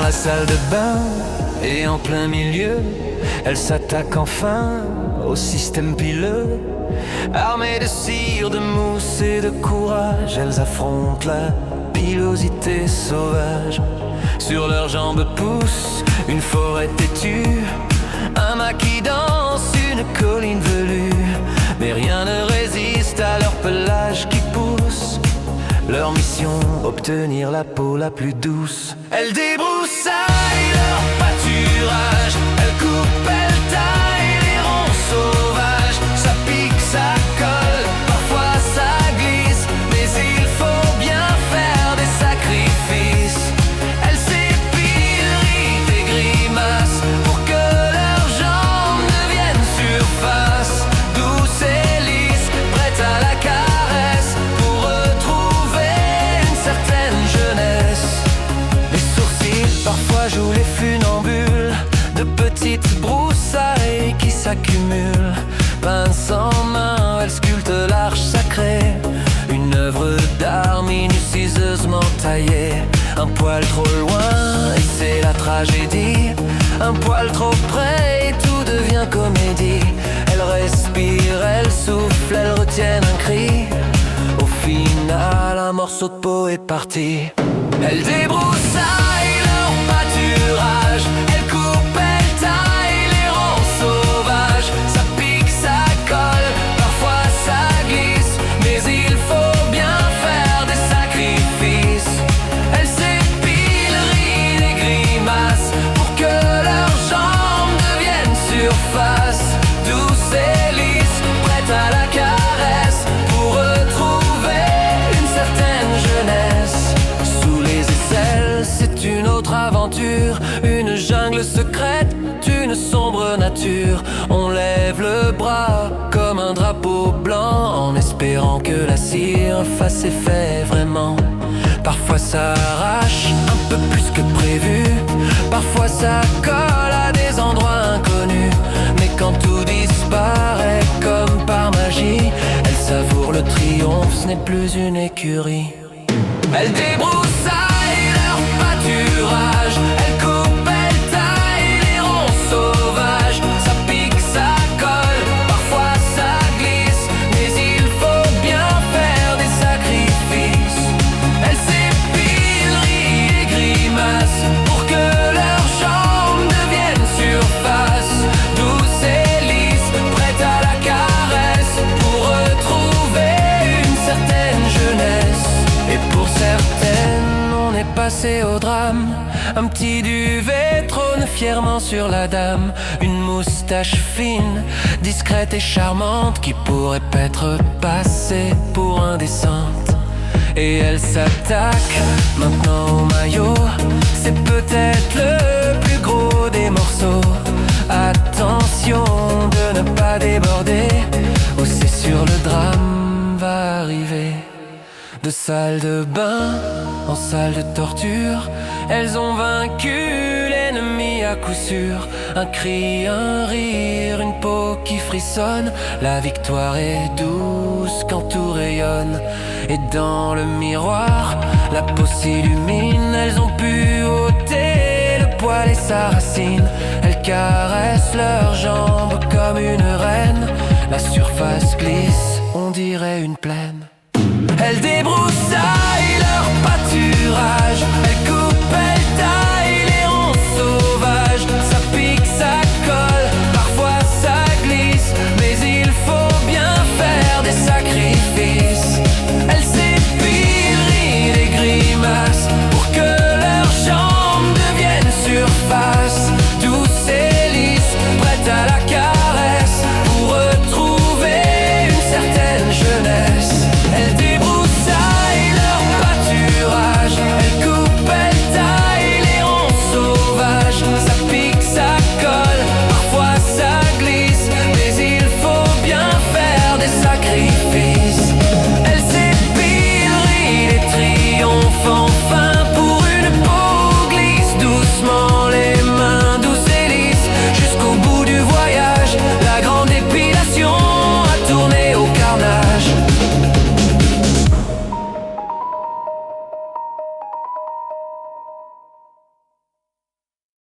la salle de bain. Et en plein milieu, elle s'attaque enfin au système pileux. Armées de cire, de mousse et de courage, elles affrontent la pilosité sauvage. Sur leurs jambes pousse une forêt têtue, un mât qui danse, une colline velue. Mais rien ne résiste à leur pelage qui pousse. Leur mission, obtenir la peau la plus douce. Elles débroussaillent leur pâturage, elles coupent, elles taillent les ronds sauvages. Ça pique, ça colle, parfois ça glisse, mais il faut bien faire des sacrifices. Elles s'épilent, rient et grimacent pour que leurs jambes deviennent surface. Douces et lisses, prêtes à la caresse pour retrouver une certaine jeunesse. Les sourcils parfois jouent les funambules, de petites broussailles qui s'accumulent. Pince en main, elles sculptent l'arche sacrée, une œuvre d'art minutieusement taillée. Un poil trop loin et c'est la tragédie, un poil trop près et tout devient comédie. Elles respirent, elles soufflent, elles retiennent un cri. Au final, un morceau de peau est parti. Elles débroussaillent leur pâturage, elles coupent, elles taillent les ronds sauvages. Ça pique, ça colle, parfois ça glisse, mais il faut bien faire des sacrifices. Elles s'épilent, rient et grimacent pour que leurs jambes deviennent surface. Douces et lisses, prêtes à la caresse pour retrouver une certaine jeunesse. Sous les aisselles, c'est une autre aventure, une jungle secrète, une sombre nature. On lève le bras comme un drapeau blanc en espérant que la cire fasse effet vraiment. Parfois ça arrache un peu plus que prévu, parfois ça colle à des endroits inconnus. Mais quand tout disparaît comme par magie, elles savourent le triomphe, ce n'est plus une écurie. Elles débroussaillent leur pâturage, elles coupent, elles taillent les ronds sauvages. Ça pique, ça colle, parfois ça glisse, mais il faut bien faire des sacrifices. Elles s'épilent, rient et grimacent pour que leurs jambes deviennent surface. Douces et lisses, prêtes à la caresse pour retrouver une certaine jeunesse. Et pour certaines, on est passé au drame. Un petit duvet trône fièrement sur la dame. Une moustache fine, discrète et charmante, qui pourrait être passée pour indécente. Et elle s'attaque maintenant au maillot. C'est peut-être le plus gros des morceaux. Attention de ne pas déborder, ou c'est sûr le drame va arriver. De salle de bain en salle de torture, elles ont vaincu l'ennemi à coup sûr. Un cri, un rire, une peau qui frissonne. La victoire est douce quand tout rayonne. Et dans le miroir, la peau s'illumine. Elles ont pu ôter le poil et sa racine. Elles caressent leurs jambes comme une reine. La surface glisse, on dirait une plaine. Elles débrouillent